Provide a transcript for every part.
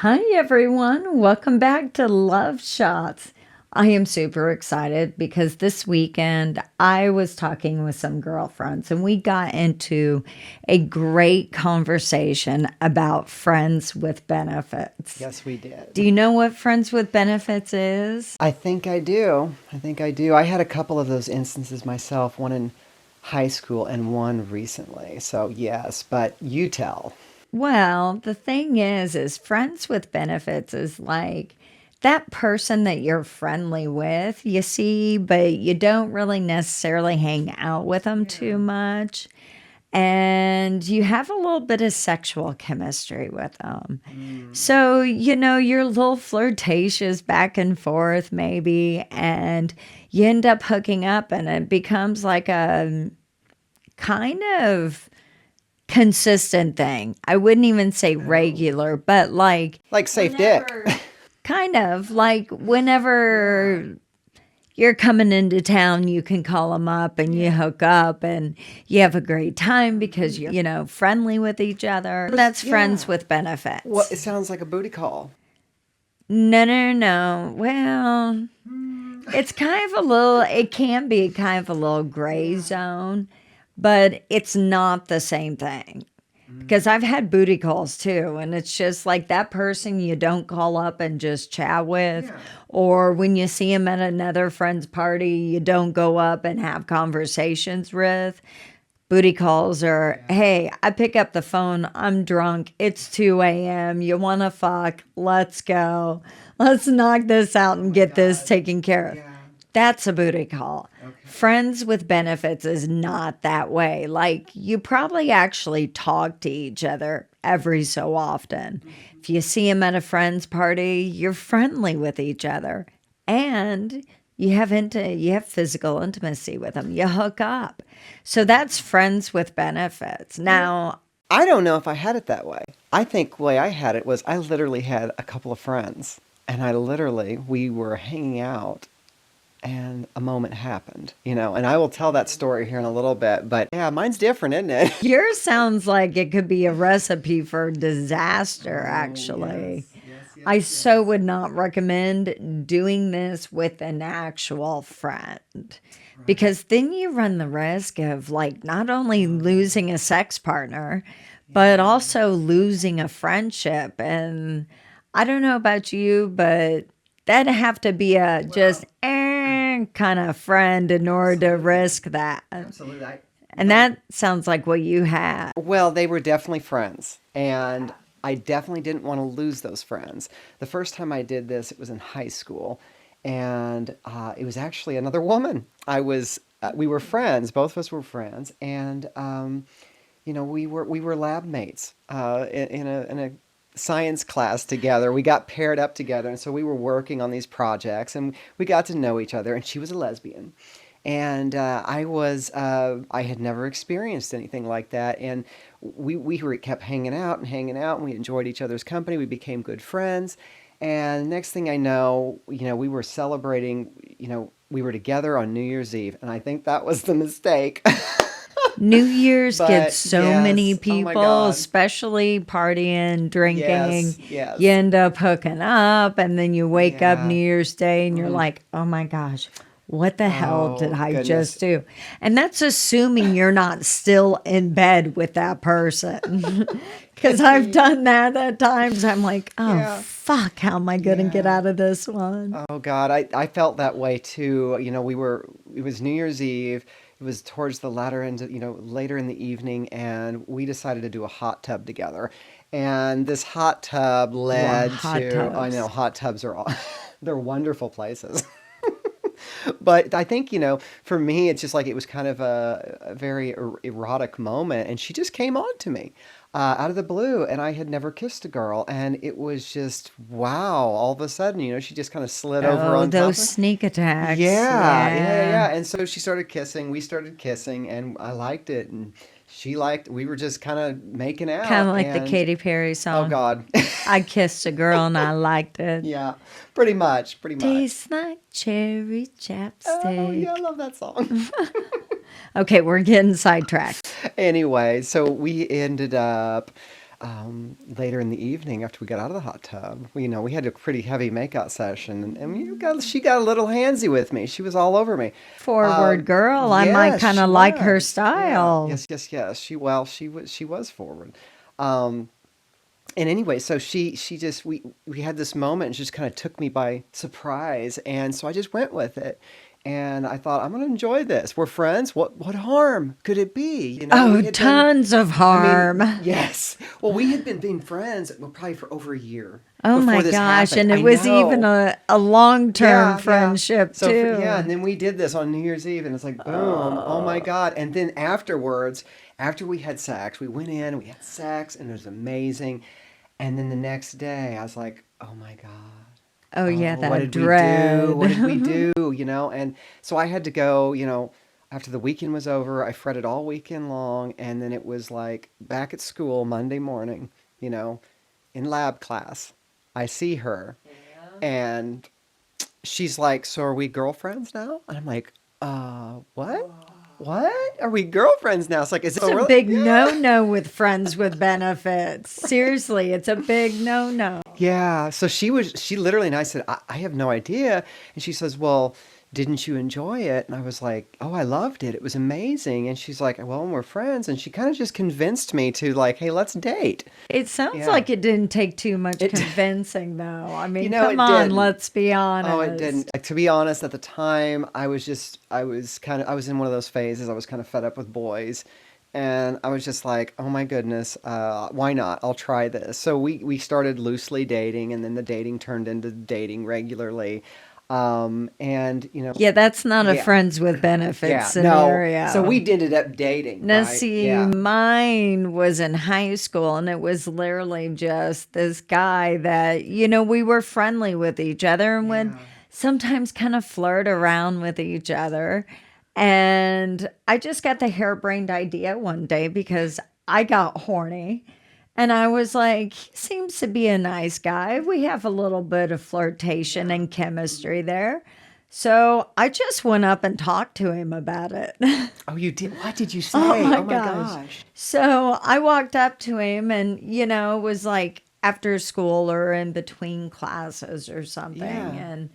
Hi, everyone. Welcome back to Love Shots. I am super excited because this weekend I was talking with some girlfriends and we got into a great conversation about friends with benefits. Yes, we did. Do you know what friends with benefits is? I think I do. I had a couple of those instances myself, one in high school and one recently. So, yes, but you tell. Well, the thing is friends with benefits is like that person that you're friendly with, you see, but you don't really necessarily hang out with them too much. And you have a little bit of sexual chemistry with them. So, you're a little flirtatious back and forth, maybe, and you end up hooking up, and it becomes like a kind of consistent thing. I wouldn't even say regular, but like Like safe dick. kind of like whenever you're coming into town, you can call them up and you hook up and you have a great time because you're, friendly with each other. That's friends with benefits. Well, it sounds like a booty call. No, no, no. Well, it's kind of a little, it can be kind of a little gray zone, but it's not the same thing. Because I've had booty calls too, and it's just like that person you don't call up and just chat with, or when you see them at another friend's party, you don't go up and have conversations with. Booty calls are, hey, I pick up the phone, I'm drunk, it's 2 a.m., you want to fuck, let's go. Let's knock this out and get this taken care of. That's a booty call. Friends with benefits is not that way. Like, you probably actually talk to each other every so often. If you see them at a friend's party, you're friendly with each other. And you have physical intimacy with them. You hook up. So that's friends with benefits. Now, I don't know if I had it that way. I think the way I had it was I literally had a couple of friends, and we were hanging out. And a moment happened, and I will tell that story here in a little bit, but yeah, mine's different, isn't it? yours sounds like it could be a recipe for disaster, actually. I so would not recommend doing this with an actual friend because then you run the risk of like not only losing a sex partner, but also losing a friendship. And I don't know about you, but that'd have to be a just kind of friend in order to risk that. Absolutely. And that sounds like what you had. Well, they were definitely friends, and I definitely didn't want to lose those friends. The first time I did this, it was in high school, and it was actually another woman. We were friends, both of us were friends, and we were lab mates in a science class together. We got paired up together, and so we were working on these projects, and we got to know each other. And she was a lesbian, and I had never experienced anything like that. And we kept hanging out, and we enjoyed each other's company. We became good friends, and next thing I know, we were celebrating. We were together on New Year's Eve, and I think that was the mistake. New Year's gets so many Oh my people, God. especially partying, drinking. Yes. You end up hooking up, and then you wake up Yeah. New Year's Day and you're like, oh my gosh, what the hell did Oh, I goodness. just do? And that's assuming you're not still in bed with that person. Because I've done that at times. I'm like, oh, Yeah. fuck, how am I going to get out of this one? Oh God, I felt that way too. It was New Year's Eve. It was towards the latter end, later in the evening, and we decided to do a hot tub together. And this hot tub led hot to, I tubs. know, hot tubs are all, they're wonderful places. But I think, for me, it's just like it was kind of a very erotic moment. And she just came on to me out of the blue. And I had never kissed a girl. And it was just, wow. All of a sudden, she just kind of slid over Oh, on top those of me. sneak attacks. Yeah. And so she started kissing. We started kissing. And I liked it. And she liked, we were just kind of making out. Kind of like the and, Katy Perry Oh, song. God. I kissed a girl and I liked it. Yeah. Pretty much. Tastes like cherry chapstick. Oh, yeah. I love that song. Okay, we're getting sidetracked. Anyway, so we ended up later in the evening after we got out of the hot tub. We had a pretty heavy makeout session, and she got a little handsy with me. She was all over me. Forward girl. I might Yes, kind she of like her was. Yeah. style. Yes. She was forward. Um, and anyway, so she just we had this moment and she just kind of took me by surprise, and so I just went with it. And I thought, I'm going to enjoy this. We're friends. What harm could it be? Oh, We had been, tons of I harm. mean, yes. Well, we had been being friends, well, probably for over a year Oh before my this gosh. happened. And it I was even know. a long-term Yeah. friendship So too. and then we did this on New Year's Eve, and it's like, boom, oh my God. And then afterwards, after we had sex, we went in, we had sex, and it was amazing. And then the next day, I was like, oh my God. Oh yeah, Oh, what that did we do? dread. What did we do? And so I had to go, after the weekend was over, I fretted all weekend long, and then it was like back at school Monday morning, in lab class. I see her, and she's like, "So are we girlfriends now?" And I'm like, what? What? Are we girlfriends now?" It's like, is it It's a really? big Yeah. no-no with friends with benefits. Seriously, it's a big no-no. Yeah. So she literally, and I said, I have no idea. And she says, well, didn't you enjoy it? And I was like, oh, I loved it. It was amazing. And she's like, well, we're friends. And she kind of just convinced me to like, hey, let's date. It sounds Yeah. like it didn't take too much It, convincing, though. I mean, it come on, didn't. let's be Oh, it didn't. honest. To be honest, at the time, I was in one of those phases. I was kind of fed up with boys. And I was just like, oh my goodness, why not? I'll try this. So we started loosely dating, and then the dating turned into dating regularly. And, Yeah, that's not a yeah. friends with benefits Yeah, no. So we scenario. ended up dating, Now, right? see, Yeah. mine was in high school, and it was literally just this guy that, we were friendly with each other and would Yeah. sometimes kind of flirt around with each other. And I just got the harebrained idea one day because I got horny. And I was like, he seems to be a nice guy. We have a little bit of flirtation and chemistry there. So I just went up and talked to him about it. Oh, you did? What did you Oh say? my Oh my gosh. gosh. So I walked up to him and, it was like after school or in between classes or something. Yeah. And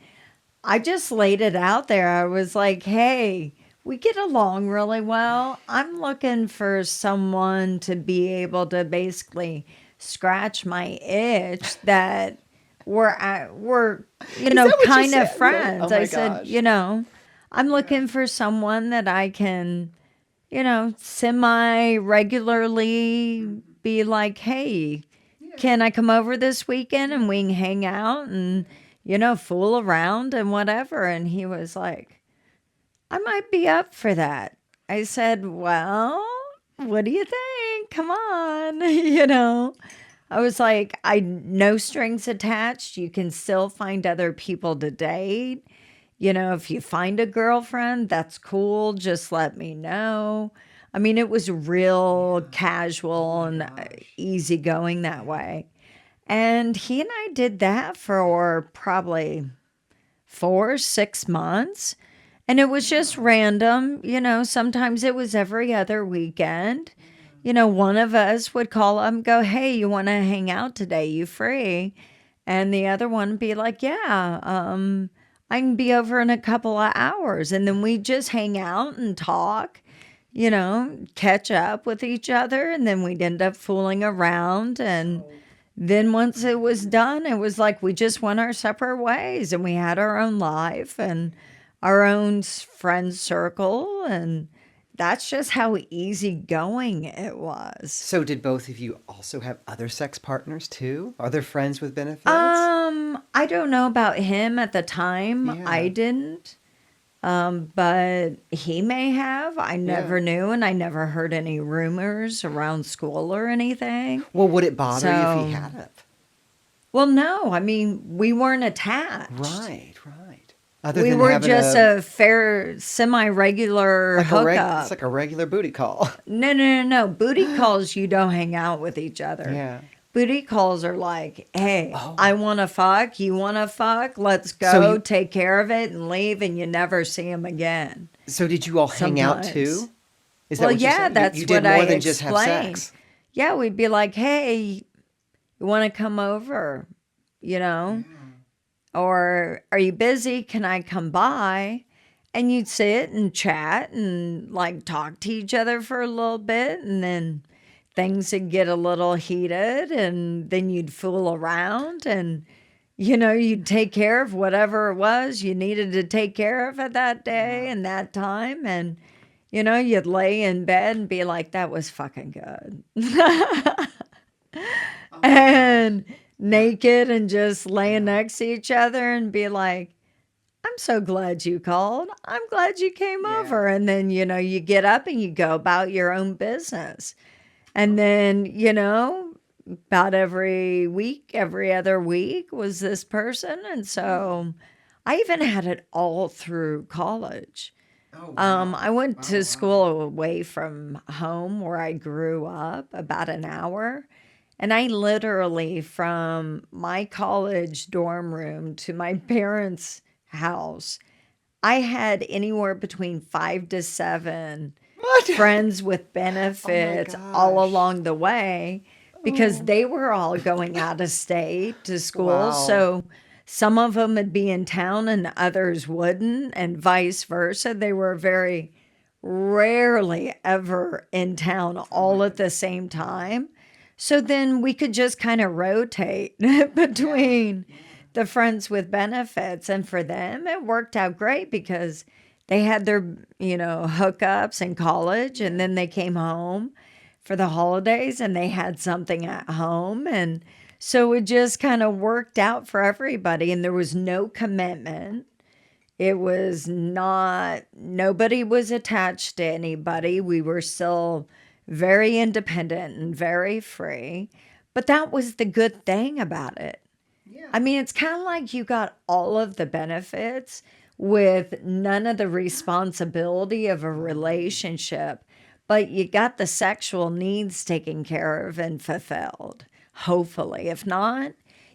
I just laid it out there. I was like, hey, we get along really well. I'm looking for someone to be able to basically scratch my itch that we're Is that what you kind of said? Really? Oh friends. I my said, gosh. I'm looking for someone that I can, semi regularly be like, hey, can I come over this weekend and we can hang out and, fool around and whatever? And he was like, I might be up for that. I said, well, what do you think? Come on. I was like, no strings attached. You can still find other people to date. If you find a girlfriend, that's cool. Just let me know. I mean, it was real casual and easygoing that way. And he and I did that for probably 4, 6 months. And it was just random. Sometimes it was every other weekend. One of us would call up and go, hey, you want to hang out today? You free? And the other one would be like, yeah, I can be over in a couple of hours. And then we just hang out and talk, catch up with each other. And then we'd end up fooling around. And then once it was done, it was like we just went our separate ways and we had our own life and our own friend circle. And that's just how easygoing it was. So did both of you also have other sex partners too? Are there friends with benefits? I don't know about him at the time. Yeah. I didn't. But he may have. I never Yeah. knew, and I never heard any rumors around school or anything. Well, would it bother you if So, he had it? well, no. I mean, we weren't attached. Right. Other We than were having just a fair, semi-regular it's hookup. like a regular booty call. No. Booty calls, you don't hang out with each other. Yeah. Booty calls are like, hey, Oh. I want to fuck. You want to fuck? Let's go. So take care of it and leave, and you never see him again. So did you all hang out Sometimes. too? Is that Well, what you yeah, said? that's You what did more I than just have explained. sex. yeah, we'd be like, hey, you want to come over? You know? Or are you busy? Can I come by? And you'd sit and chat and like talk to each other for a little bit. And then things would get a little heated. And then you'd fool around and, you'd take care of whatever it was you needed to take care of at that day and that time. And, you'd lay in bed and be like, that was fucking good. And naked and just laying next to each other and be like, I'm so glad you called. I'm glad you came over. And then, you get up and you go about your own business. And then, about every week, every other week was this person. And so I even had it all through college. I went to school away from home where I grew up, about an hour. And I literally, from my college dorm room to my parents' house, I had anywhere between 5 to 7 What? friends with Oh my benefits all gosh. along the way because they were all going out of state to school. Wow. So some of them would be in town and others wouldn't, and vice versa. They were very rarely ever in town all at the same time. So then we could just kind of rotate between the friends with benefits. And for them, it worked out great because they had their, hookups in college and then they came home for the holidays and they had something at home. And so it just kind of worked out for everybody. And there was no commitment. It was not, nobody was attached to anybody. We were still very independent and very free. But that was the good thing about it. I mean, it's kind of like you got all of the benefits with none of the responsibility of a relationship, but you got the sexual needs taken care of and fulfilled, hopefully. If not,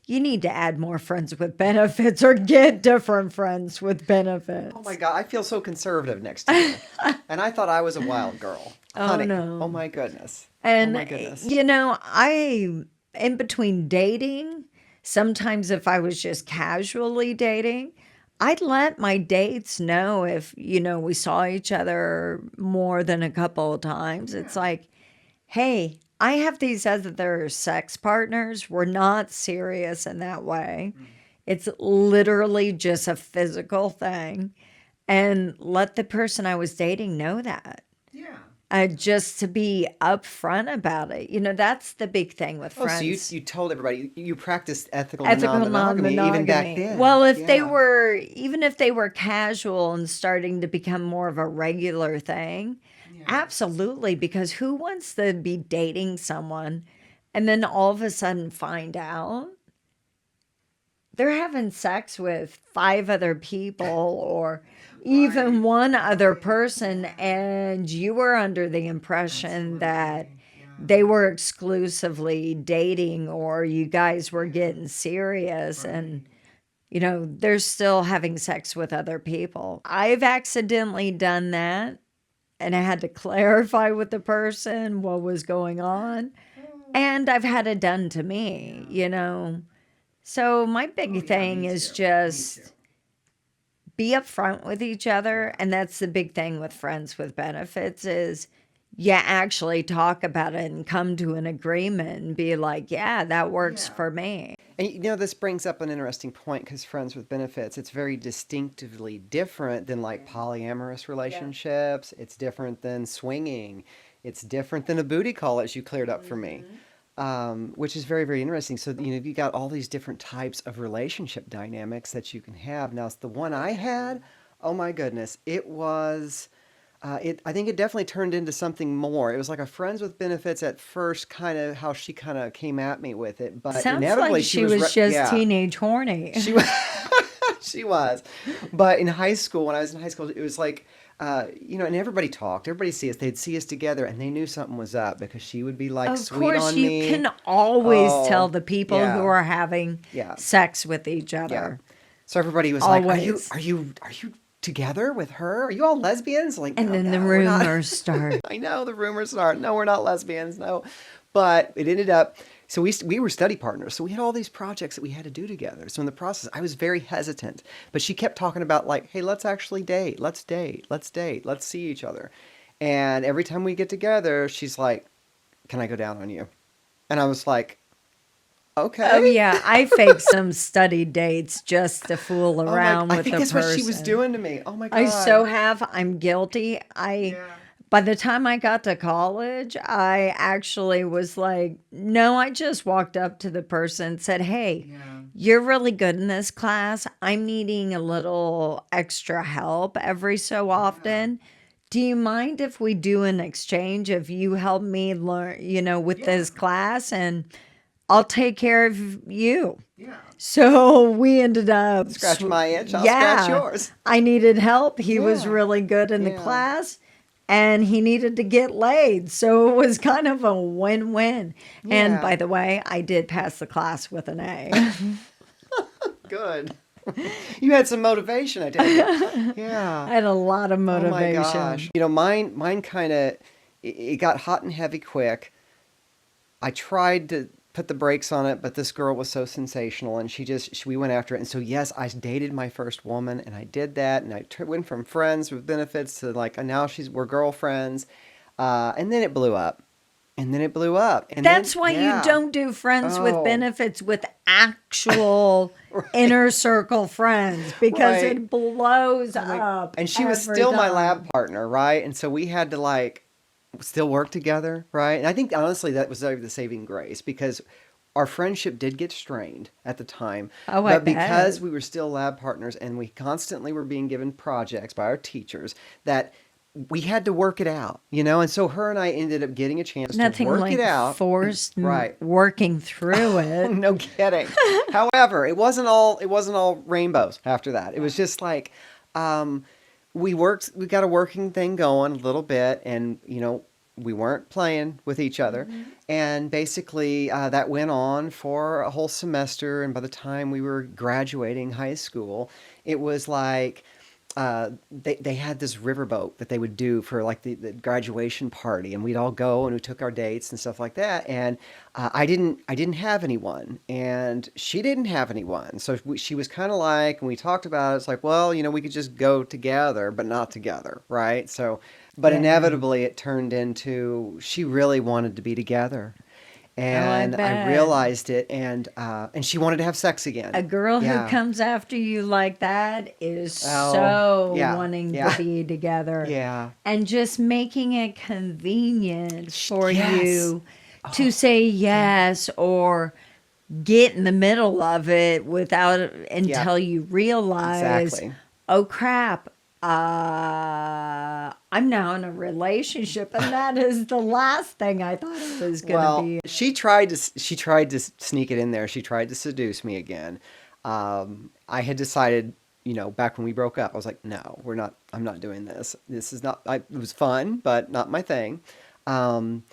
you need to add more friends with benefits or get different friends with benefits. Oh my God, I feel so conservative next to you. And I thought I was a wild girl. Honey. no. Oh my goodness. And, oh my goodness. in between dating, sometimes if I was just casually dating, I'd let my dates know if, we saw each other more than a couple of times. It's like, hey, I have these other sex partners. We're not serious in that way. It's literally just a physical thing. And let the person I was dating know that. Just to be upfront about it. That's the big thing with Oh, friends. so you told everybody, you practiced ethical Ethical non-monogamy even back then. Well, if they Yeah. were, even if they were casual and starting to become more of a regular thing, absolutely, because who wants to be dating someone and then all of a sudden find out they're having sex with 5 other people or even one other person, and you were under the impression that they were exclusively dating or you guys were getting serious and they're still having sex with other people. I've accidentally done that and I had to clarify with the person what was going on, and I've had it done to me. So my big thing is just be upfront with each other, and that's the big thing with friends with benefits is you actually talk about it and come to an agreement and be like, yeah, that works for me. And this brings up an interesting point because friends with benefits, it's very distinctively different than like polyamorous relationships. It's different than swinging. It's different than a booty call, as you cleared up for me, which is very, very interesting. So, you got all these different types of relationship dynamics that you can have. Now, the one I had, oh my goodness, it was... I think it definitely turned into something more. It was like a friends with benefits at first, kind of how she kind of came at me with it, but Sounds inevitably like she was just teenage horny. She was, she was. But in high school, when I was in high school, it was like, and everybody talked. Everybody see us. They'd see us together, and they knew something was up because she would be like Of sweet course, on you me. can always Oh, tell the people yeah. who are having Yeah. sex with each other. Yeah. So everybody was like, Always. Are you together with her? Are you all lesbians? Like, And "No, then the no, we're not." rumors start. I know the rumors start. No, we're not lesbians. No. But it ended up, so we were study partners. So we had all these projects that we had to do together. So in the process, I was very hesitant. But she kept talking about like, hey, let's actually date. Let's date. Let's date. Let's see each other. And every time we get together, she's like, can I go down on you? And I was like, Oh okay. yeah, I faked some study dates just to fool Oh my, around I with think a that's what she was person. doing to me. Oh my I God. so have. I'm guilty. Yeah. By the time I got to college, I actually was like, no, I just walked up to the person and said, hey, Yeah. you're really good in this class. I'm needing a little extra help every so Yeah. often. Do you mind if we do an exchange if you help me learn, with Yeah. this class and I'll take care of you? Yeah. So we ended up, Scratch my itch, I'll scratch yeah, yours. I needed help. He was Yeah. really good in the Yeah. class and he needed to get laid. So it was kind of a win win. And Yeah. by the way, I did pass the class with an A. Good. You had some motivation, I take it. Yeah. I had a lot of Oh my gosh. motivation. Mine kind of, it got hot and heavy quick. I tried to put the brakes on it, but this girl was so sensational, and we went after it. And so, yes, I dated my first woman, and I did that, and went from friends with benefits to like, and now we're girlfriends. And then it blew up. And then it blew up. And then, That's why you yeah. don't do friends with Oh, benefits with actual right. inner circle friends because Right. it blows Oh my, up and she was every still my lab time. partner, right? And so we had to like still work together, right? And I think honestly that was the saving grace because our friendship did get strained at the time, Oh, I but bet. because we were still lab partners and we constantly were being given projects by our teachers that we had to work it out, And so her and I ended up getting a chance to Nothing work it like out. forced Right. working through it. No kidding. However, it wasn't all rainbows after that. It was just like um, we got a working thing going a little bit, and we weren't playing with each other, and basically that went on for a whole semester. And by the time we were graduating high school, it was like they had this riverboat that they would do for like the graduation party, and we'd all go and we took our dates and stuff like that. And I didn't have anyone, and she didn't have anyone. So she was kind of like, and we talked about it. It's like, well, we could just go together, but not together, right? So, but Yeah. inevitably it turned into she really wanted to be together, Oh, I and I bet. realized it, and she wanted to have sex again. A girl who Yeah. comes after you like that is Oh, so yeah, wanting to yeah, be together yeah. and just making it convenient for Yes. you to Oh, say yeah. yes or get in the middle of it without Yep. until you realize, Exactly. oh crap, I'm now in a relationship, and that is the last thing I thought it was gonna Well, be. she tried to sneak it in there. She tried to seduce me again. I had decided, back when we broke up, I was like, no, we're not. I'm not doing this. This is not. It was fun, but not my thing. Um,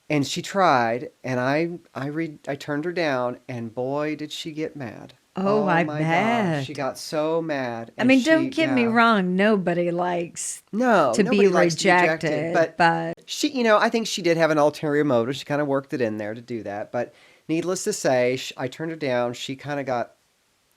and she tried, and I turned her down, and boy, did she get mad. Oh, Oh I my gosh, she bet. got so mad, I and mean, don't get me yeah. wrong, nobody likes No, to be nobody likes to be rejected, rejected, but but I think she did have an ulterior motive. She kind of worked it in there to do that. But needless to say, I turned her down. She kind of got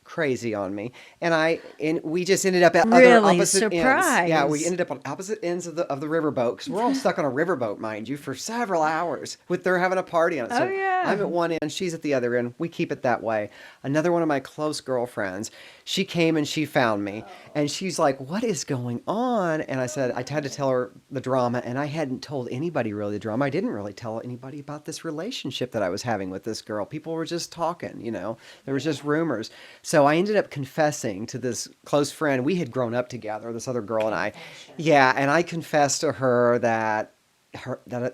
crazy on me, and we just ended up at other really opposite ends. Yeah, we surprised. ended up on opposite ends of the riverboat because we're all stuck on a riverboat, mind you, for several hours with her having a party on it. Oh So yeah. I'm at one end, she's at the other end. We keep it that way. Another one of my close girlfriends, she came and she found me, and she's like, "What is going on?" And I said I had to tell her the drama, and I hadn't told anybody really the drama. I didn't really tell anybody about this relationship that I was having with this girl. People were just talking, there was just rumors. So I ended up confessing to this close friend. We had grown up together, this other girl and I. Yeah, and I confessed to her that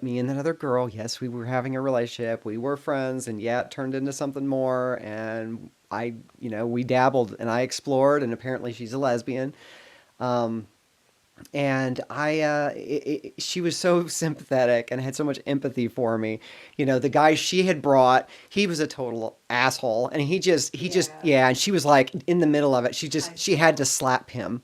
me and that other girl, yes, we were having a relationship. We were friends, and yeah, it turned into something more. And we dabbled, and I explored, and apparently she's a lesbian. Um, and she was so sympathetic and had so much empathy for me. The guy she had brought, he was a total asshole, and yeah. And she was like in the middle of it. She had to slap him.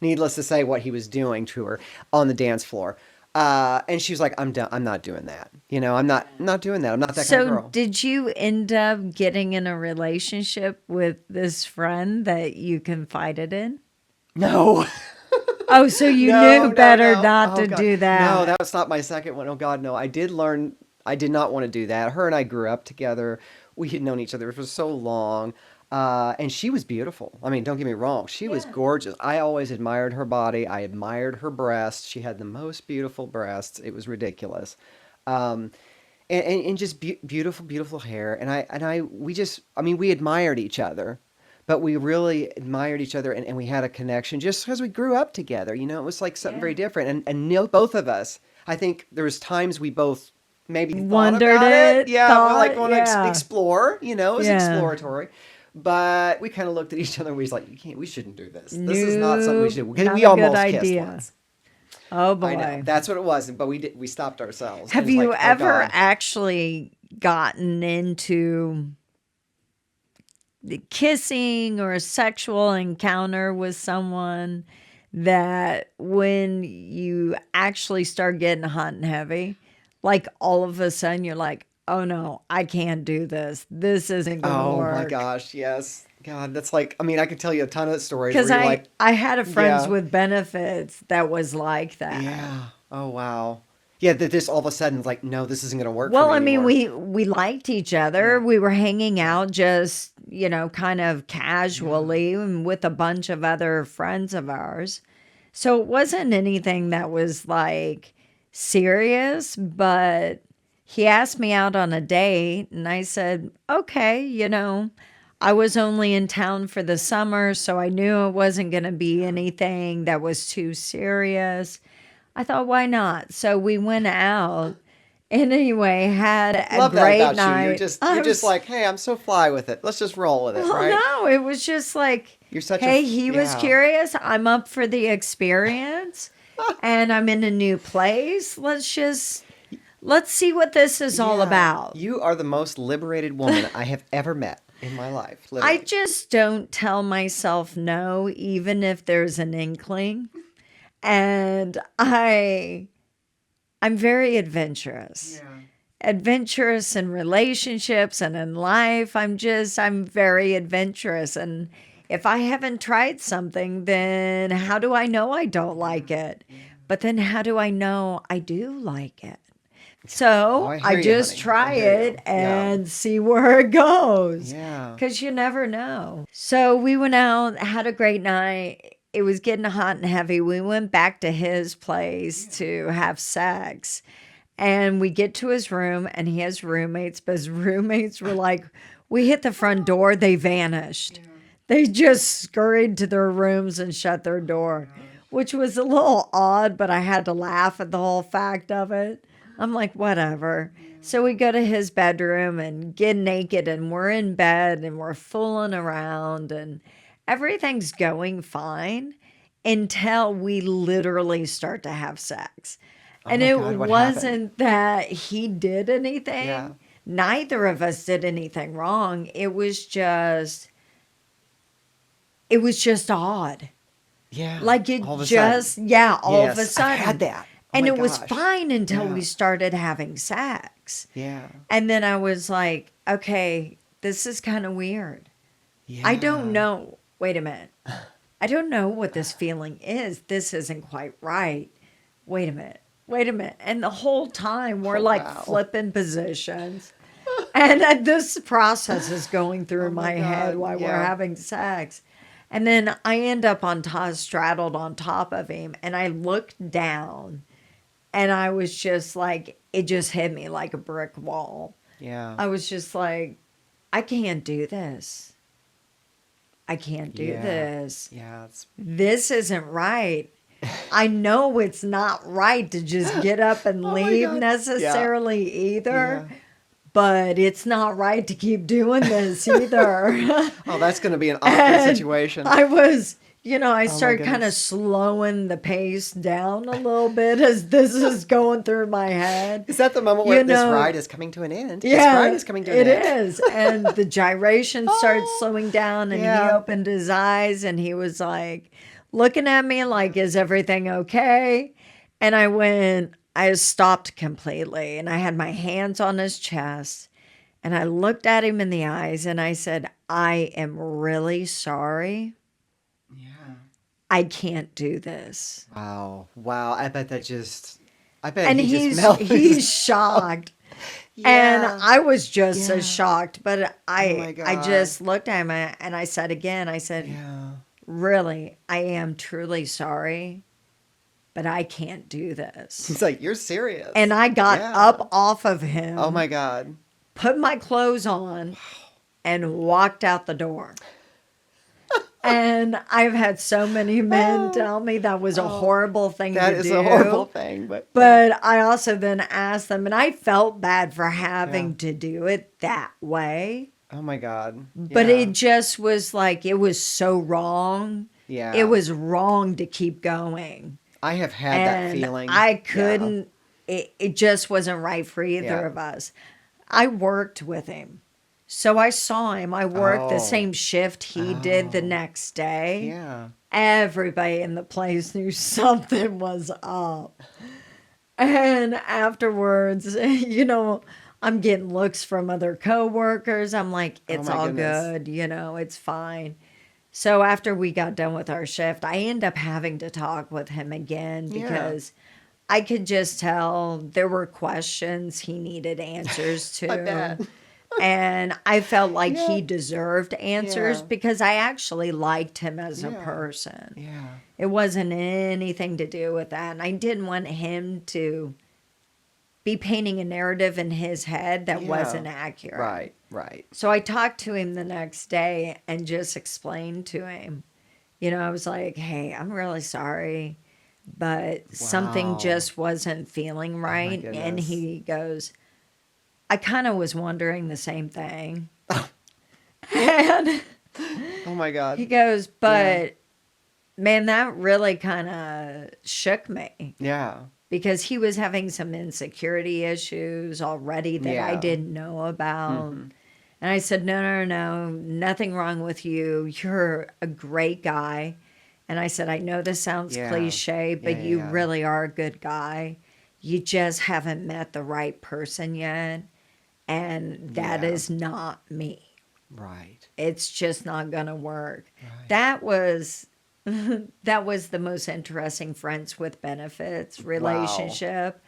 Needless to say, what he was doing to her on the dance floor. And she was like, I'm done. I'm not doing that. I'm not doing that. I'm not that kind of So, girl. did you end up getting in a relationship with this friend that you confided in? No. Oh, so you No, knew no, better no. not Oh to God. do No, that. that was not my second one. Oh God, no. I did learn I did not want to do that. Her and I grew up together. We had known each other for so long. And she was beautiful. I mean, don't get me wrong. She was Yeah. gorgeous. I always admired her body. I admired her breasts. She had the most beautiful breasts. It was ridiculous. Um, and just beautiful, beautiful hair. I mean, we admired each other, but we really admired each other and we had a connection just because we grew up together. It was like something Yeah. very different. And both of us, I think there was times we both maybe thought Wondered about it. it, Yeah, we like thought, want to yeah. explore, it was Yeah. exploratory. But we kind of looked at each other and we was like, we shouldn't do this. This is not something we Nope, should do. not We a good almost kissed idea. once. Oh I know. boy. That's what it was. But we stopped ourselves. And Have it's you like, oh ever God. actually gotten into the kissing or a sexual encounter with someone that when you actually start getting hot and heavy, like all of a sudden you're like, oh no, I can't do this. This isn't going to Oh my work. gosh, yes. God, that's like, I mean, I could tell you a ton of stories where Because you're like, I had a friends yeah, with benefits that was like that. yeah, oh wow. Yeah, that just all of a sudden, like, no, this isn't going to work for Well, me I mean, anymore. we liked each other. Yeah, We were hanging out just, kind of yeah. casually and with a bunch of other friends of ours. So it wasn't anything that was like serious, but he asked me out on a date and I said, "Okay, I was only in town for the summer, so I knew it wasn't going to be anything that was too serious." I thought, why not? So we went out and anyway, had a Love that great about you. You're night. just, I you're just was, like, hey, I'm so fly with it. Let's just roll with it, well, right? no, it was just like, You're such a, hey, he was yeah, curious. I'm up for the experience and I'm in a new place. Let's see what this is all yeah. about. You are the most liberated woman I have ever met in my life, I literally. just don't tell myself no, even if there's an inkling. And I'm very adventurous. Yeah. Adventurous in relationships and in life. I'm very adventurous. And if I haven't tried something, then how do I know I don't like it? But then how do I know I do like it? Oh, So I I hear you, just honey. I try hear it you. Yeah. and see where it goes Yeah. because you never know. So we went out, had a great night. It was getting hot and heavy. We went back to his place to have sex. And we get to his room and he has roommates, but his roommates were like, we hit the front door, they vanished. They just scurried to their rooms and shut their door, which was a little odd, but I had to laugh at the whole fact of it. I'm like, whatever. So we go to his bedroom and get naked, and we're in bed and we're fooling around, and everything's going fine until we literally start to have sex. Oh And my it God, what happened? wasn't that he did Yeah. anything. Neither of us did anything wrong. It was just odd. Yeah. Like All it of a sudden. just, yeah, all of a Yes, I've had sudden. that. Oh And my it was gosh. fine until Yeah. we started having sex. Yeah. And then I was like, okay, this is kind of weird. I don't Yeah. know. Wait a minute. I don't know what this feeling is. This isn't quite right. Wait a minute. Wait a minute. And the whole time we're Oh like wow. flipping positions. And this process is going through Oh my my head God. while we're Yeah. having sex. And then I end up on top, straddled on top of him, and I looked down, and I was just like, it just hit me like a brick wall. Yeah. I was just like, I can't do this. I can't do Yeah. this. Yeah. It's This isn't right. I know it's not right to just get up and oh my leave God. Yeah. necessarily either, Yeah. but it's not right to keep doing this either. Oh, that's going to be an awkward And situation. I Oh my start kind of goodness. slowing the pace down a little bit as this is going through my head. Is that the moment You where this know, ride is coming to an end? This ride yeah, is coming to an it end. is. And the gyration started Oh, slowing down, and he yeah. opened his eyes and he was like looking at me like, is everything okay? And I went, I stopped completely and I had my hands on his chest and I looked at him in the eyes and I said, I am really sorry. Yeah. I can't do this. Wow. Wow. I bet And he just he's melted. shocked. And Yeah. I was just as Yeah. shocked, but Oh my I God. just looked at him and I said again, I said, Yeah. really, I am truly sorry, but I can't do this. He's like, you're And serious. I got Yeah. up off of Oh him, my God. put my clothes on, and walked out the door. And I've had so many men Oh, tell me that was a oh, horrible thing that to is a horrible do. thing, but yeah. But I also then asked them, and I felt bad for Yeah. having to do it that way. Oh my God. But Yeah. it just was like, it was so wrong. It Yeah. was wrong to keep going. I have had that And feeling. I Yeah. couldn't, it just wasn't right for either Yeah. of us. I worked with him. So I saw him. I worked the Oh. same shift he did the Oh. next day. Yeah. Everybody in the place knew something was up. And afterwards, I'm getting looks from other coworkers. I'm like, Oh it's my all goodness. good, it's fine. So after we got done with our shift, I end up having to talk with him again Yeah. because I could just tell there were questions he needed answers to. I bet. And I felt like Yeah. he deserved answers Yeah. because I actually liked him as a Yeah. person. Yeah. It wasn't anything to do with that. And I didn't want him to be painting a narrative in his head that Yeah. wasn't accurate. Right. Right. So I talked to him the next day and just explained to him, I was like, hey, I'm really sorry, but something Wow. just wasn't feeling Oh my right. And goodness. he goes, I kind of was wondering the same thing. And Oh my God. he goes, but man, that really kind of shook me Yeah. because he was having some insecurity issues already that I Yeah. didn't know about. Mhm. And I said, no, nothing wrong with you. You're a great guy. And I said, I know this sounds Yeah. cliche, but Yeah, you yeah. really are a good guy. You just haven't met the right person yet. And that Yeah. is not me. Right. It's just not going to work. Right. That was that was the most interesting friends with benefits relationship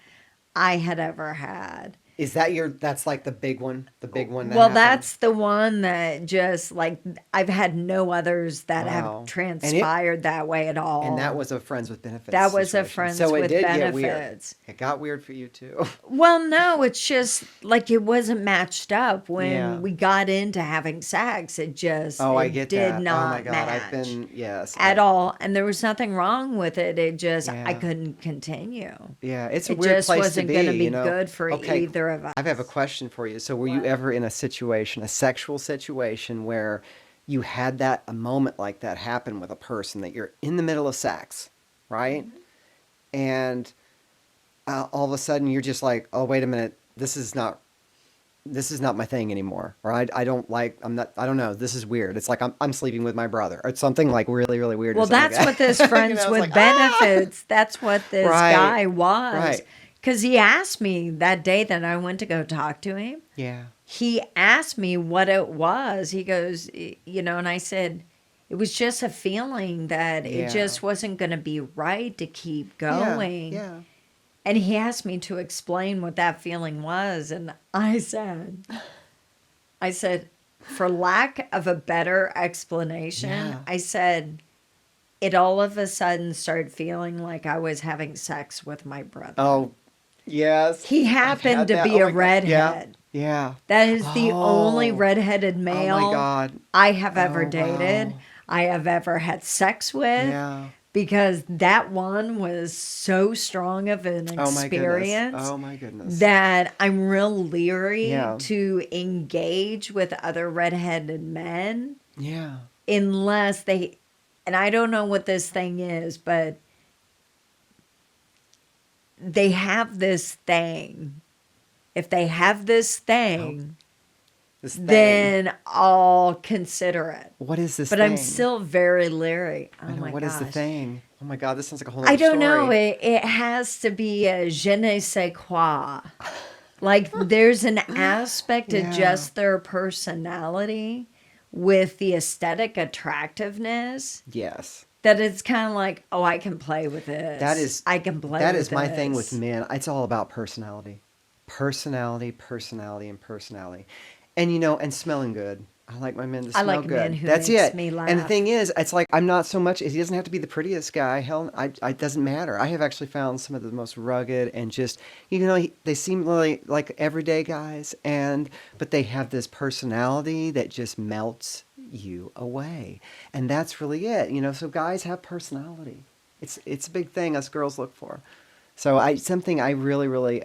I had ever had. Is that that's like the big one? The big one that Well, happened? that's the one that just like I've had no others that Wow. have And transpired that way at all. And that was a friends with benefits. That was a situation. friends so it with did get weird. benefits. It got weird for you too. Well, no, it's just like it wasn't matched up when Yeah. we got into having sex. It just Oh, I it get did that. not Oh my God. match I've been yes. at all, and there was nothing wrong with it. It just I Yeah. couldn't continue. Yeah, it's a It weird just place wasn't to going to be, be you know. good for Okay, either of us. I have a question for you. So, were you ever in a situation, a sexual situation, where you had a moment like that happen with a person that you're in the middle of sex, right? And all of a sudden you're just like, oh, wait a minute, this is not my thing anymore, or I don't like, I don't know, this is weird. It's like I'm sleeping with my brother, or it's something like really, really weird. or Well, something that's like what that. this You know, friends it's with like, benefits. That's what this Right, guy was. right. Because he asked me that day that I went to go talk to him. Yeah, He asked me what it was. He goes, and I said, it was just a feeling that Yeah. it just wasn't going to be right to keep yeah, going. yeah. And he asked me to explain what that feeling was. And I said, for lack of a better explanation, Yeah. I said, it all of a sudden started feeling like I was having sex with my brother. Oh, yes. He I've happened had to that. be Oh a my God. redhead. Yeah. That is the only Oh. redheaded Oh male my God. I have ever Oh, dated. wow. I have ever had sex with. Yeah. Because that one was so strong of an Oh my experience goodness. Oh my goodness. that I'm real leery Yeah. to engage with other redheaded men Yeah. unless they, and I don't know what this thing is, but they have this thing. If they have this thing, This thing. then I'll consider it. What is this But thing? I'm still very leery. Oh I know, my what is the gosh. thing? Oh my God, this sounds like a whole I other don't know. story. It has to be a je ne sais quoi. Like there's an aspect of Yeah. just their personality with the aesthetic attractiveness Yes. that it's kind of like, oh, I can play with That this. is I can play that with is my thing with this. men. It's all about personality. Personality, personality, and personality. And you know, and smelling good. I like my men to I smell like a man good. who That's makes it. me And the laugh. thing is, it's like I'm not so much. He doesn't have to be the prettiest guy. Hell, it doesn't matter. I have actually found some of the most rugged and just, you know, they seem like everyday guys, but they have this personality that just melts you away, and that's really it. You know, so guys have personality. It's a big thing us girls look for. So something I really, really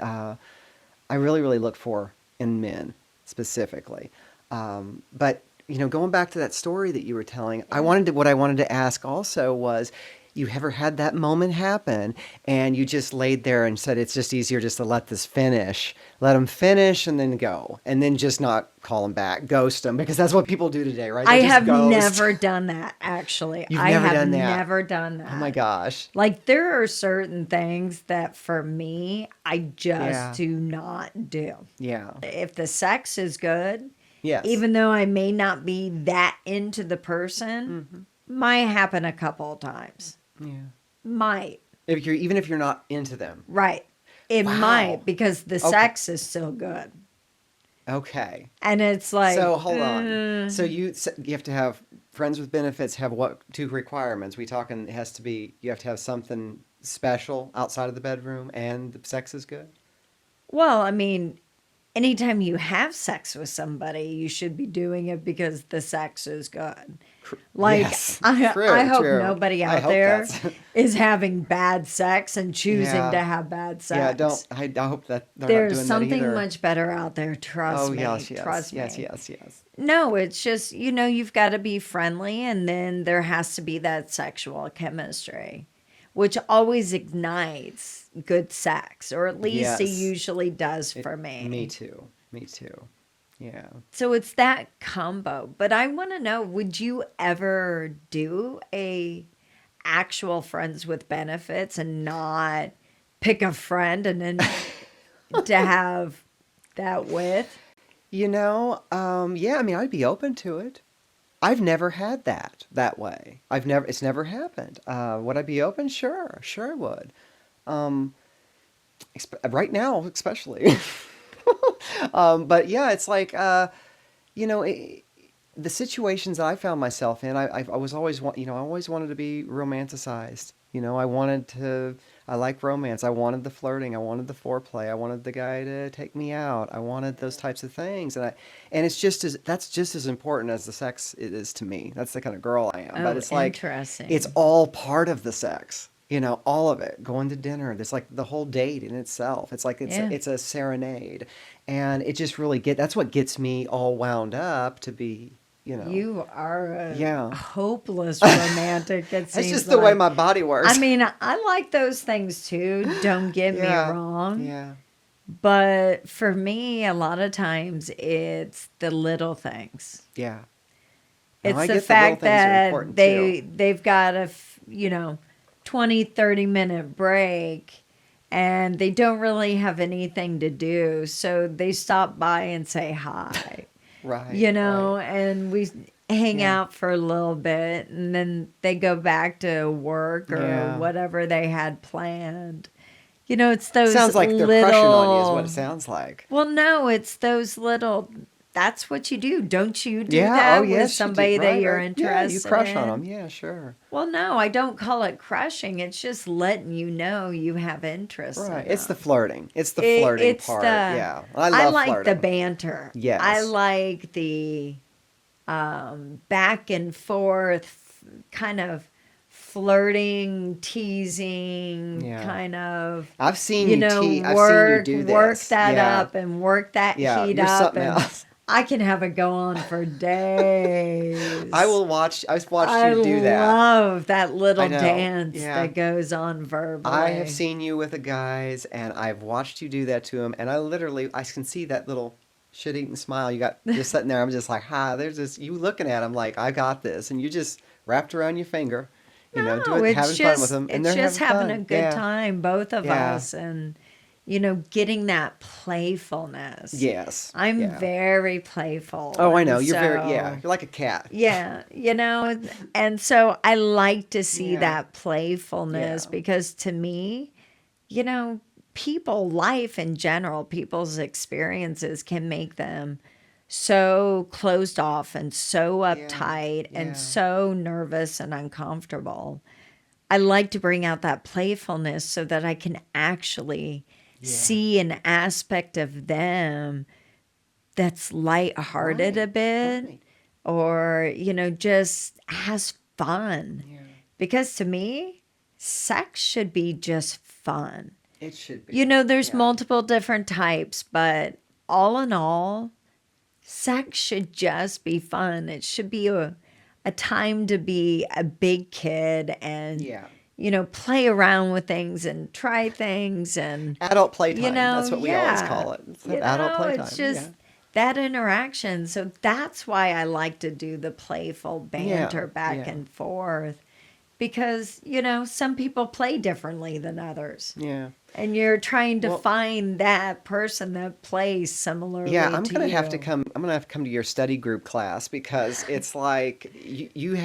look for in men specifically. But you know, going back to that story that you were telling, Yeah. what I wanted to ask also was, you ever had that moment happen and you just laid there and said it's just easier just to let this finish, let them finish and then go, and then just not call them back, ghost them, because that's what people do today, right? I They just have ghost. never done that, actually. You've I never have done that. never done Oh my that. gosh. Like, there are certain things that for me, I just Yeah. do not do. Yeah. If the sex is good, Yes. even though I may not be that into the person, Hmm. might happen a couple of times. Yeah. Might. Even if you're not into them. Right. It Wow. might because the Okay. sex is still good. Okay. And it's So like, hold on. So you have to have friends with benefits have what two requirements? We talking it has to be you have to have something special outside of the bedroom and the sex is good? well, I mean, anytime you have sex with somebody, you should be doing it because the sex is good. Like, Yes. I True, hope true. nobody I out hope there that's is having bad sex and choosing Yeah. to have bad Yeah, don't sex. I hope that they're not There's doing that something either. much better out there. Oh, Trust me. yes, yes. Trust Yes, me. yes, yes. No, it's just, you've got to be friendly and then there has to be that sexual chemistry, which always ignites good sex, or at least it Yes. usually does for Me me. too. Me too. Yeah. So it's that combo. But I want to know, would you ever do a actual friends with benefits and not pick a friend and then to have that with? Yeah, I mean, I'd be open to it. I've never had that way. It's never happened. Would I be open? Sure, sure I would. Um, right now, especially. But yeah, it's like, you know, the situations that I found myself in, I was always, I always wanted to be romanticized. You know, I like romance. I wanted the flirting. I wanted the foreplay. I wanted the guy to take me out. I wanted those types of things. And that's just as important as the sex it is to me. That's the kind of girl I am. But Oh, it's like, it's interesting. all part of the sex. You know, all of it. Going to dinner. It's like the whole date in itself. It's like Yeah. it's a serenade, and it just really that's what gets me all wound up to be. You know, You are a yeah. hopeless romantic, it That's seems just the way like. my body I works. mean, I like those things too, don't get me Yeah, wrong. yeah, But for me, a lot of times it's the little things. yeah. No, It's I the get the little fact things are that important too. they've got a, 20, 30 minute break and they don't really have anything to do. So they stop by and say hi, Right, right. and we hang Yeah, out for a little bit and then they go back to work or yeah. whatever they had planned. It's those Sounds like they're crushing on you, is what it little, sounds like. well, no, it's those little, that's what you do. Don't you do Yeah. Oh, that with yes, you do. somebody that Right, you're right. Yeah, you interested crush on them. in? Yeah, sure. Well, no, I don't call it crushing. It's just letting you know you have interest Right. in It's the them. flirting. It's the flirting It's part. the, Yeah, I I love like the flirting. banter. I Yes. like the back and forth kind of flirting, teasing, Yeah. kind of, I've seen you do work this. that Yeah. up and work that Yeah, heat you're up. something And else. I can have it go on for days. I've watched I you do that. love that I little know. dance Yeah. that goes on I have verbally. seen you with the guys and I've watched you do that to them, and I can see that little shit-eating smile you got just sitting there. I'm just like, there's this, you looking at him like, I got this, and you just wrapped around your finger. No, having fun with them, and it's they're just having having a fun. good Yeah, time, both of yeah, us, and getting that playfulness. yes, I'm yeah. very playful, Oh, I know. and You're very, yeah. so You're like a cat. yeah, and so I like to see Yeah, that playfulness yeah. because to me, you know, life in general, people's experiences can make them so closed off and so Yeah, uptight and yeah, so nervous and uncomfortable. I like to bring out that playfulness so that I can actually yeah. see an aspect of them that's lighthearted a Right, bit right. or, just has fun. Yeah, Because to me, sex should be just fun. it should be. There's Yeah, multiple different types, but all in all, sex should just be fun. It should be a time to be a big kid and, yeah. play around with things and try things and, Adult playtime. That's what we always yeah, call it. It's adult it's playtime. Yeah, just that interaction. So that's why I like to do the playful yeah, banter back yeah, and forth because, some people play differently than others. yeah. And you're trying to Well, find that person that plays yeah, similarly to you. I'm gonna have to come to your study group class because it's like you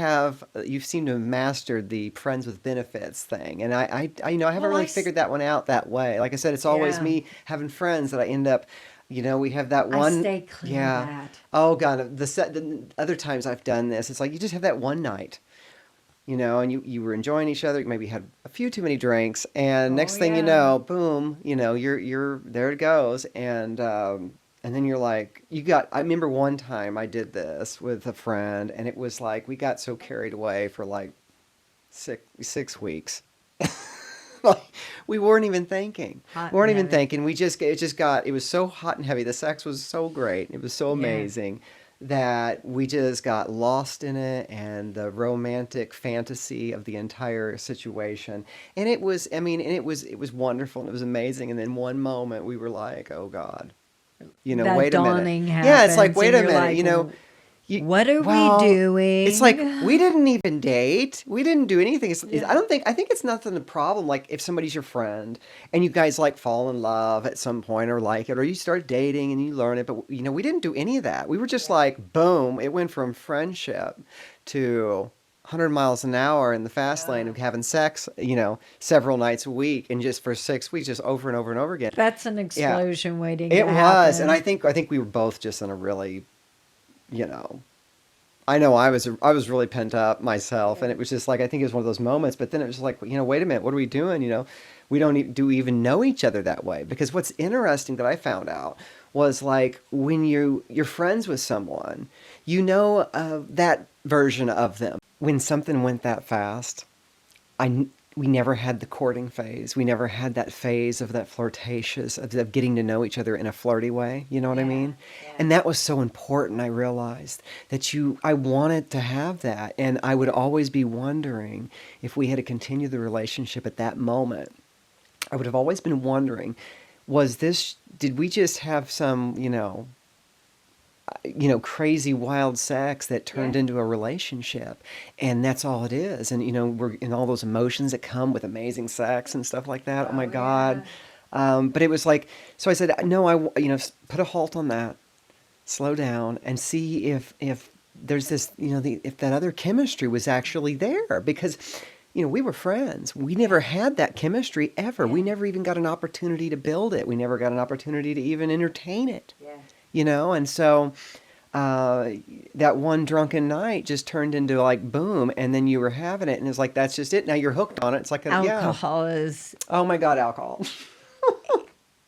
seem to have mastered the friends with benefits thing, and I haven't Well, really figured that one out that way. Like I said, it's always yeah, me having friends that I end up, we have that I one, stay clear of yeah. that. Oh God, the other times I've done this, it's like you just have that one night. And you were enjoying each other. You maybe had a few too many drinks, and Oh, next thing you yeah. know, boom, you're there it goes, and then you're like, you got. I remember one time I did this with a friend, and it was like we got so carried away for like 6 weeks. Like, we weren't even thinking. Hot We and weren't even heavy. thinking. It was so hot and heavy. The sex was so great. It was so Yeah. amazing that we just got lost in it and the romantic fantasy of the entire situation. And it was wonderful and it was amazing. And then one moment we were like, oh God, That wait a minute. dawning Yeah, it's like, happens, wait and a you're minute, like, you, what are we well, it's doing? like we didn't even date. We didn't do anything. Yeah. I think it's nothing a problem. Like if somebody's your friend and you guys like fall in love at some point or like it, or you start dating and you learn it. But we didn't do any of that. We were just like, boom, it went from friendship to 100 miles an hour in the fast lane Yeah. of having sex, several nights a week and just for 6 weeks, just over and over and over again. That's an Yeah, explosion waiting it to was. And happen. I think we were both just in a really, you know, I know I was really pent up myself, and it was just like I think it was one of those moments. But then it was like, wait a minute, what are we doing? We don't do we even know each other that way? Because what's interesting that I found out was like when you're friends with someone, that version of them. When something went that fast, we never had the courting phase. We never had that phase of that flirtatious of getting to know each other in a flirty way. You know what I Yeah, mean? yeah. And that was so important. I realized that I wanted to have that, and I would always be wondering if we had to continue the relationship at that moment. I would have always been wondering, did we just have some, crazy wild sex that turned Yeah. into a relationship, and that's all it is. And we're in all those emotions that come with amazing sex and stuff like that. Oh my Oh, God! yeah. But it was like, so I said, no, put a halt on that, slow down, and see if there's this, if that other chemistry was actually there, because. We were friends. We never had that chemistry ever. We Yeah. never even got an opportunity to build it. We never got an opportunity to even entertain it. Yeah. And so uh, that one drunken night just turned into like boom, and then you were having it, and it's like that's just it. Now you're hooked on it. It's like yeah. Alcohol is Oh my God, alcohol.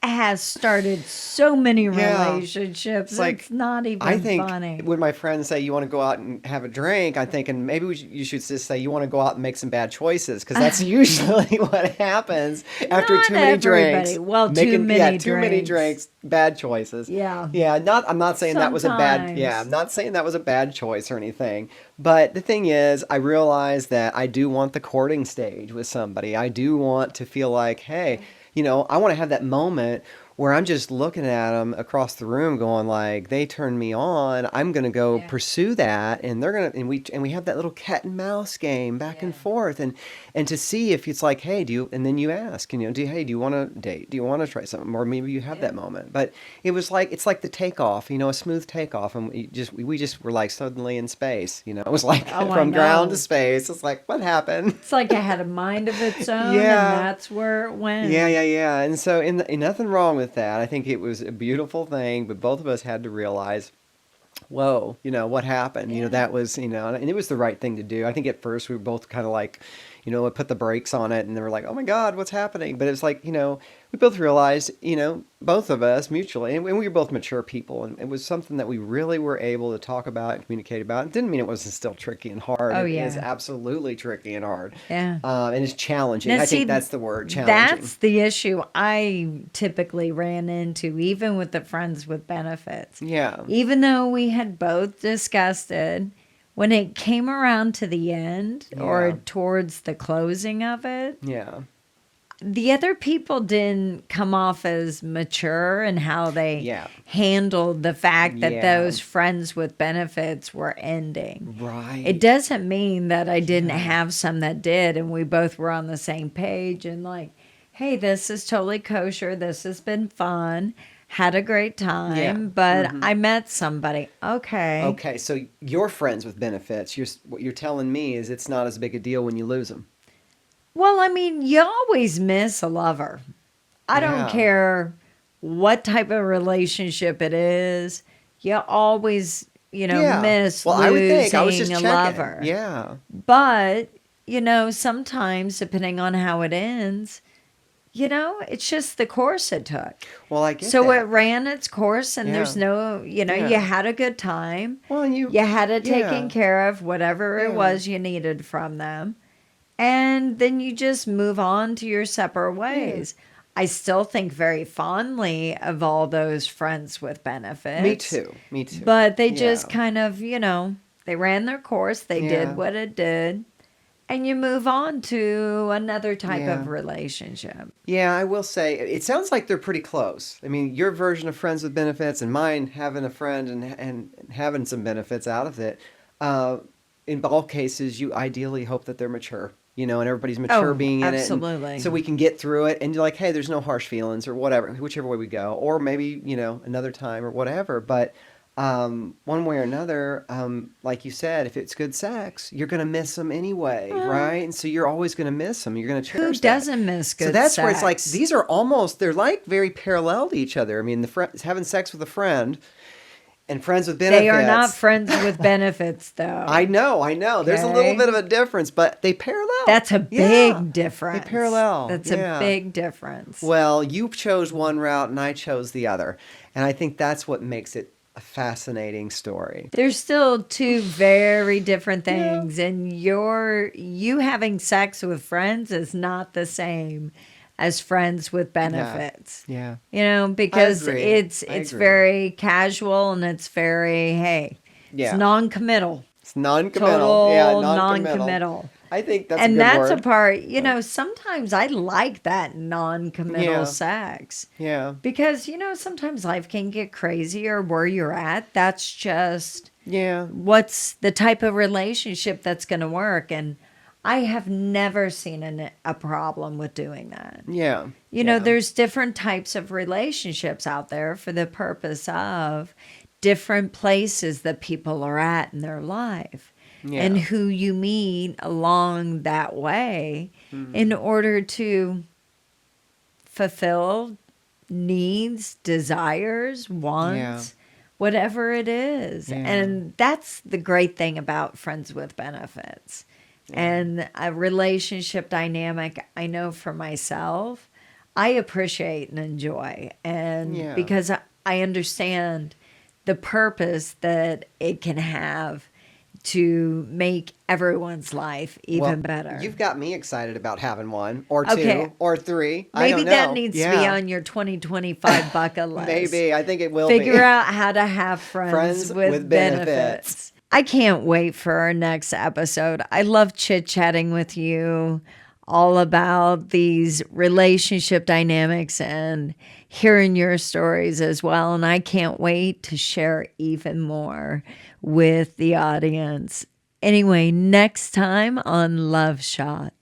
has started so many Yeah. relationships. It's like It's not I even think funny. when my friends say you want to go out and have a drink, I'm thinking maybe you should just say you want to go out and make some bad choices because that's usually what happens after Not too many everybody. drinks. Well, Too many drinks. drinks, bad choices. Yeah. Yeah, I'm not saying that was a bad Sometimes. I'm not saying that was a bad choice or anything. But the thing is, I realize that I do want the courting stage with somebody. I do want to feel like, hey, I want to have that moment where I'm just looking at them across the room going like, they turned me on. I'm going to go Yeah. pursue that. And they're going to, and we have that little cat and mouse game back and Yeah. forth. And to see if it's like, hey, and then you ask, hey, do you want to date? Do you want to try something? Or maybe you have that moment. But it was like, it's like the takeoff, a smooth takeoff. And we just were like suddenly in space, it was like Oh, I from ground to know. space. It's like, what happened? It's like it had a mind of its own, Yeah. and that's where it went. Yeah. And so, and nothing wrong with that. I think it was a beautiful thing, but both of us had to realize, whoa, what happened? That was, and it was the right thing to do. I think at first we were both kind of like, put the brakes on it, and they were like, oh my God, what's happening? But it's like, we both realized, both of us mutually, and we were both mature people, and it was something that we really were able to talk about and communicate about. It didn't mean it wasn't still tricky and hard. Oh, It yeah. is absolutely tricky and hard. Yeah. And it's challenging. Now, I see, think that's the word, challenging. that's the issue I typically ran into, even with the friends with benefits. Yeah. Even though we had both discussed it, when it came around to the end or Yeah. towards the closing of it, Yeah. the other people didn't come off as mature in how they Yeah. handled the fact that Yeah. those friends with benefits were ending. Right. It doesn't mean that I didn't have some that did, and we both were on the same page and like, hey, this is totally kosher. This has been fun. Had a great time, Yeah. but I met somebody. Okay. Okay, so your friends with benefits, what you're telling me is it's not as big a deal when you lose them. Well, I mean, you always miss a lover. I Yeah. don't care what type of relationship it is. You always, miss Well, I would think. I was losing just a checking. lover. Yeah. But, sometimes depending on how it ends, it's just the course it took. Well, I get So that. it ran its course, and there's Yeah. no, Yeah. you had a good time. Well, and You had it taken yeah. care of, whatever it Yeah. was you needed from them. And then you just move on to your separate ways. I still think very fondly of all those friends with benefits. Me too. Me too. But they just Yeah. kind of, they ran their course, they Yeah. did what it did, and you move on to another type Yeah. of relationship. Yeah, I will say it sounds like they're pretty close. I mean, your version of friends with benefits and mine having a friend and having some benefits out of it. In all cases, you ideally hope that they're mature, and everybody's mature Oh, being in absolutely. it. So we can get through it and you're like, hey, there's no harsh feelings or whatever, whichever way we go. Or maybe, another time or whatever. But one way or another, like you said, if it's good sex, you're going to miss them anyway, right? And so you're always going to miss them. You're going to Who cherish that. doesn't miss good So that's sex? where it's like, they're like very parallel to each other. I mean, having sex with a friend and friends with benefits. They are not friends with benefits, though. I know. There's a little Okay. bit of a difference, but they parallel. That's a Yeah. big difference. They parallel. That's Yeah. a big difference. Well, you chose one route and I chose the other. And I think that's what makes it a fascinating story. There's still two very different things, and you having sex with friends is not the same as friends with benefits. Yeah. Because agree. it's I agree. very casual and it's very Yeah. it's non-committal. It's non-committal. Total Yeah, non-committal. I think that's And a good that's word. a part, sometimes I like that non-committal Yeah. sex. Yeah. Because, sometimes life can get crazy or where you're at. That's just Yeah. what's the type of relationship that's going to work. And I have never seen a problem with doing that. Yeah. There's different types of relationships out there for the purpose of different places that people are at in their life. Yeah. And who you meet along that way in order to fulfill needs, desires, wants, whatever it is. Yeah. And that's the great thing about friends with benefits. And a relationship dynamic, I know for myself, I appreciate and enjoy. And because I understand the purpose that it can have to make everyone's life even better. You've got me excited about having one or two Okay. or three. I Maybe don't know. that needs to be on your 2025 bucket list. Maybe. I think it will Figure be. out how to have friends, Friends with, with benefits. benefits. I can't wait for our next episode. I love chit-chatting with you all about these relationship dynamics and hearing your stories as well. And I can't wait to share even more with the audience. Anyway, next time on Love Shot.